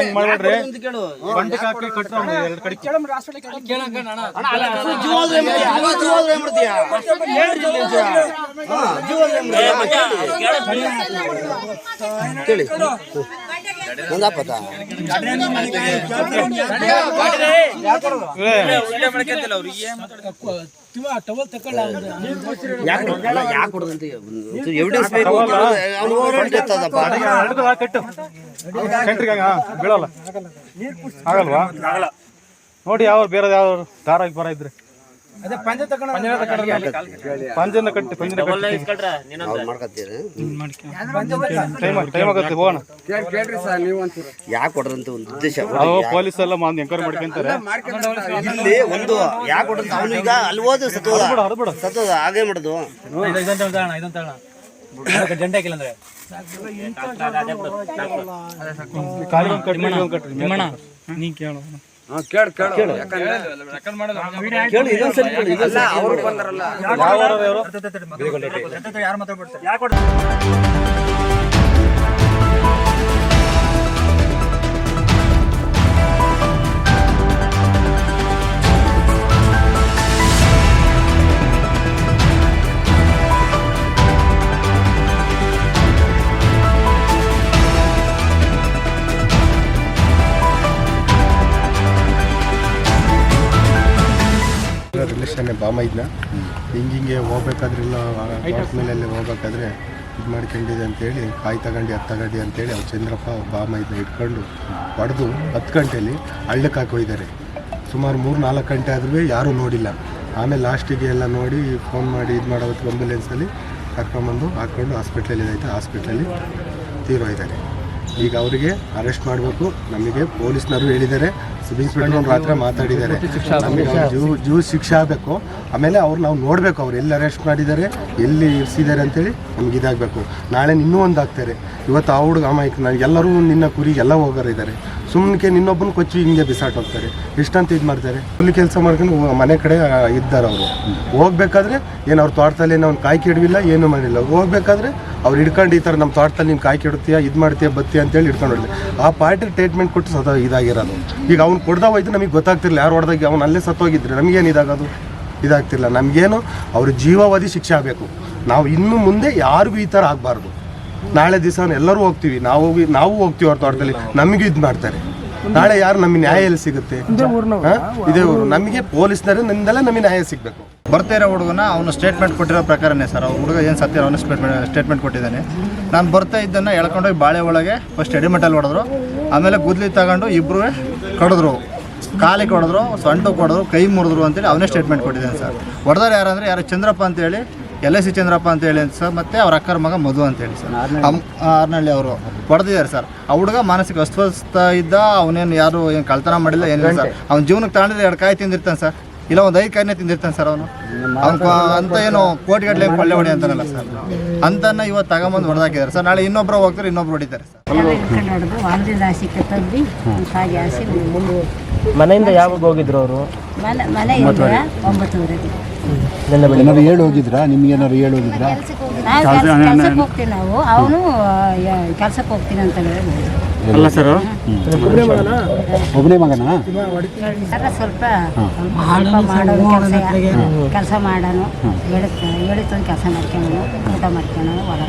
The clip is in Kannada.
ಹಂಗ್ ಮಾಡ್ಬೇಡ್ರಿ. ಬಂಡಿಗೆ ಹಾಕಿ ಕಟ್ರ ಎರಡು ಕಡೆ ಕೇಳಿ ಒಂದಾಪತ್ತ ಯಾಕೆ ಕೊಡದಂತ ಎವಿಡೆನ್ಸ್ ಬೇಕು ಬೀಳಲ್ಲ ಆಗಲ್ವಾ ನೋಡಿ ಯಾವ ಬೇರೆ ಯಾವ ದಾರ ಬರ ಇದ್ರೆ ಪಂಜನ ಕಟ್ಟಿ ಹೋಗೋಣ ಯಾಕೆ ಕೊಡ್ರಂತ ಒಂದು ಉದ್ದೇಶ ಪೊಲೀಸ್ ಎಲ್ಲ ಎಂಕ್ವೈರಿ ಮಾಡ್ಕೊಂತಾರೆ ಇಲ್ಲಿ ಒಂದು ಯಾಕೆ ಕೊಡ್ರಂತ ಅವನು ಈಗ ಅಲ್ಲಿ ಹೋದ ಸತ್ತೋದ ಹಾಗೆ ಮಾಡೋದು ನೀ ಕೇಳು ರಿಲೇಷನ್ ಬಾಮ ಇದನ್ನ ಹಿಂಗೆ ಹೋಗ್ಬೇಕಾದ್ರೆಲ್ಲ ಕೋರ್ಟ್ ಮೇಲೆ ಹೋಗ್ಬೇಕಾದ್ರೆ ಇದು ಮಾಡ್ಕೊಂಡಿದೆ ಅಂತೇಳಿ ಕಾಯಿ ತಗೊಂಡು ಅದು ತಗೊಂಡು ಅಂತೇಳಿ ಅವ್ರು ಚಂದ್ರಪ್ಪ ಬಾಮ ಇದನ್ನ ಇಟ್ಕೊಂಡು ಹೊಡೆದು 10 ಗಂಟೆಯಲ್ಲಿ ಹಳ್ಳಕ್ಕೆ ಹಾಕೋಯ್ತಾರೆ. ಸುಮಾರು 3-4 ಗಂಟೆ ಆದ್ರೂ ಯಾರೂ ನೋಡಿಲ್ಲ. ಆಮೇಲೆ ಲಾಸ್ಟಿಗೆ ಎಲ್ಲ ನೋಡಿ ಫೋನ್ ಮಾಡಿ ಇದು ಮಾಡೋ ಹೊತ್ತಿಗೆ ಆಂಬುಲೆನ್ಸಲ್ಲಿ ಕರ್ಕೊಂಬಂದು ಹಾಕ್ಕೊಂಡು ಹಾಸ್ಪಿಟ್ಲಲ್ಲಿ ಹಾಸ್ಪಿಟ್ಲಲ್ಲಿ ತೀರೋಯ್ತಾರೆ. ಈಗ ಅವರಿಗೆ ಅರೆಸ್ಟ್ ಮಾಡಬೇಕು. ನಮಗೆ ಪೊಲೀಸ್ನವರು ಹೇಳಿದ್ದಾರೆ, ಸಬ್ ಇನ್ಸ್ಪೆಕ್ಟರ್ ರಾತ್ರಿ ಮಾತಾಡಿದ್ದಾರೆ, ನಮಗೆ ಜೀವ ಶಿಕ್ಷೆ ಆಗಬೇಕು. ಆಮೇಲೆ ಅವ್ರು ನಾವು ನೋಡಬೇಕು, ಅವ್ರು ಎಲ್ಲಿ ಅರೆಸ್ಟ್ ಮಾಡಿದ್ದಾರೆ, ಎಲ್ಲಿ ಇರಿಸಿದ್ದಾರೆ ಅಂತೇಳಿ ನಮ್ಗೆ ಇದಾಗಬೇಕು. ನಾಳೆ ಇನ್ನೂ ಒಂದು ಆಗ್ತಾರೆ. ಇವತ್ತು ಆ ಹುಡುಗ ಅಮಾಯಕ, ಎಲ್ಲರೂ ನಿನ್ನ ಕುರಿ ಎಲ್ಲ ಹೋಗೋರಿದ್ದಾರೆ. ಸುಮ್ಮನೆ ನಿನ್ನೊಬ್ಬನ ಕೊಚ್ಚಿ ಹಿಂಗೆ ಬಿಸಾಟ್ ಹೋಗ್ತಾರೆ. ಇಷ್ಟಂತ ಇದು ಮಾಡ್ತಾರೆ. ಕೂಲಿ ಕೆಲಸ ಮಾಡ್ಕೊಂಡು ಮನೆ ಕಡೆ ಇದ್ದಾರೆ. ಅವರು ಹೋಗ್ಬೇಕಾದ್ರೆ ಏನು ಅವ್ರ ತೋಟದಲ್ಲಿ ನಾವು ಕಾಯಿ ಕೆಡವಿಲ್ಲ, ಏನೂ ಮಾಡಿಲ್ಲ. ಹೋಗ್ಬೇಕಾದ್ರೆ ಅವ್ರು ಹಿಡ್ಕೊಂಡು ಈ ಥರ ನಮ್ಮ ತೋಟದಲ್ಲಿ ನೀನು ಕಾಯಿ ಕೆಡುತ್ತೀಯ, ಇದು ಮಾಡ್ತೀಯ, ಬತ್ತೀಯ ಅಂತೇಳಿ ಹಿಡ್ಕೊಂಡು ಹೊಡೆದು ಆ ಪಾರ್ಟಿ ಟ್ರೀಟ್ಮೆಂಟ್ ಕೊಟ್ಟು ಸತ ಇದಾಗಿರೋದು. ಈಗ ಅವ್ನು ಕೊಡ್ದ ಹೋಯ್ತು ನಮಗೆ ಗೊತ್ತಾಗ್ತಿರಲಿಲ್ಲ ಯಾರು ಹೊಡೆದಾಗ. ಅವ್ನು ಅಲ್ಲೇ ಸತ್ತೋಗಿದ್ರೆ ನಮಗೇನು ಇದಾಗೋದು? ಇದಾಗ್ತಿಲ್ಲ. ನಮಗೇನು ಅವ್ರ ಜೀವಾವಧಿ ಶಿಕ್ಷೆ ಆಗಬೇಕು. ನಾವು ಇನ್ನು ಮುಂದೆ ಯಾರಿಗೂ ಈ ಥರ ಆಗಬಾರ್ದು. ನಾಳೆ ದಿವಸ ಎಲ್ಲರೂ ಹೋಗ್ತೀವಿ, ನಾವು ಹೋಗ್ತೀವಿ ಅವ್ರ ತೋಟದಲ್ಲಿ, ನಮಗೂ ಇದು ಮಾಡ್ತಾರೆ. ನಾಳೆ ಯಾರು ನಮಗೆ ನ್ಯಾಯ ಎಲ್ಲಿ ಸಿಗುತ್ತೆ? ಇದೇ ಊರು. ನಮಗೆ ಪೊಲೀಸ್ನವರೇ ನಿಂದೆಲ್ಲ ನಮಗೆ ನ್ಯಾಯ ಸಿಗಬೇಕು. ಬರ್ತಾ ಇರೋ ಹುಡುಗನ ಅವನು ಸ್ಟೇಟ್ಮೆಂಟ್ ಕೊಟ್ಟಿರೋ ಪ್ರಕಾರನೇ ಸರ್. ಅವ್ರ ಹುಡುಗ ಏನು ಸತ್ಯ ಅವನು ಸ್ಟೇಟ್ಮೆಂಟ್ ಕೊಟ್ಟಿದ್ದಾನೆ. ನಾನು ಬರ್ತಾ ಇದ್ದನ್ನು ಎಳ್ಕೊಂಡೋಗಿ ಬಾಳೆ ಒಳಗೆ ಫಸ್ಟ್ ಎಡಿಮೆಂಟಲ್ಲಿ ಹೊಡೆದ್ರು, ಆಮೇಲೆ ಗುದ್ಲಿ ತಗೊಂಡು ಇಬ್ಬರು ಕಡಿದ್ರು, ಕಾಲಿಗೆ ಹೊಡೆದ್ರು, ಸೊಂಟಕ್ಕೆ ಹೊಡೆದ್ರು, ಕೈ ಮುರಿದ್ರು ಅಂತೇಳಿ ಅವನೇ ಸ್ಟೇಟ್ಮೆಂಟ್ ಕೊಟ್ಟಿದ್ದಾನೆ ಸರ್. ಹೊಡೆದಾರೆ ಯಾರಂದರೆ ಯಾರು ಚಂದ್ರಪ್ಪ ಅಂತೇಳಿ, LIC ಚಂದ್ರಪ್ಪ ಅಂತೇಳಿ ಅಂತ ಸರ್, ಮತ್ತು ಅವ್ರ ಅಕ್ಕರ ಮಗ ಮಧು ಅಂತೇಳಿ ಸರ್, ಆರ್ನಳ್ಳಿ ಅವರು ಹೊಡೆದಿದ್ದಾರೆ ಸರ್. ಆ ಹುಡುಗ ಮಾನಸಿಕ ಅಸ್ವಸ್ಥ ಇದ್ದ, ಅವನೇನು ಯಾರು ಏನು ಕಳ್ತನ ಮಾಡಿಲ್ಲ, ಏನಿಲ್ಲ ಸರ್. ಅವ್ನ ಜೀವನಕ್ಕೆ ತಾಂಡಿದ್ರೆ 2 ಕಾಯಿ ತಿಂದಿರ್ತಾನೆ ಸರ್, ಇಲ್ಲ ಒಂದು 5 ಕಾಯಿನೇ ತಿಂದಿರ್ತಾನೆ ಸರ್. ಅವನು ಅಂತ ಏನು ಕೋಟಿಗಟ್ಟಲೆ ಕೊಳ್ಳೆ ಹೊಡಿ ಅಂತಾನಲ್ಲ ಸರ್, ಅಂತನ್ನ ಇವತ್ತು ತಗೊಂಬಂದು ಹೊಡೆದಾಕಿದ್ದಾರೆ ಸರ್. ನಾಳೆ ಇನ್ನೊಬ್ರು ಹೋಗ್ತಾರೆ, ಇನ್ನೊಬ್ರು ಹೊಡಿತಾರೆ ಸರ್. ಮನೆಯಿಂದ ಯಾವಾಗ ಹೋಗಿದ್ರು ಅವರು? ಏನಾರು ಹೇಳಿ ಹೋಗಿದ್ರಾ? ನಿಮ್ಗೆ ಏನಾರು ಹೇಳಿ ಹೋಗಿದ್ರಾ? ಕೆಲ್ಸಕ್ಕೆ ಹೋಗ್ತೀವಿ ನಾವು. ಅವನು ಕೆಲ್ಸಕ್ಕೆ ಹೋಗ್ತೀನಿ ಅಂತ ಅಲ್ಲ ಸರ್, ಒಬ್ಬನೇ ಮಗನಾ? ಸ್ವಲ್ಪ ಮಾಡೋನು ಕೆಲಸ ಮಾಡೋನು, ಹೇಳಿತ್ತು ಕೆಲಸ ಮಾಡ್ಕೊಳ್ಳೋನು, ಊಟ ಮಾಡ್ಕೊಳ್ಳೋನು, ಹೊರ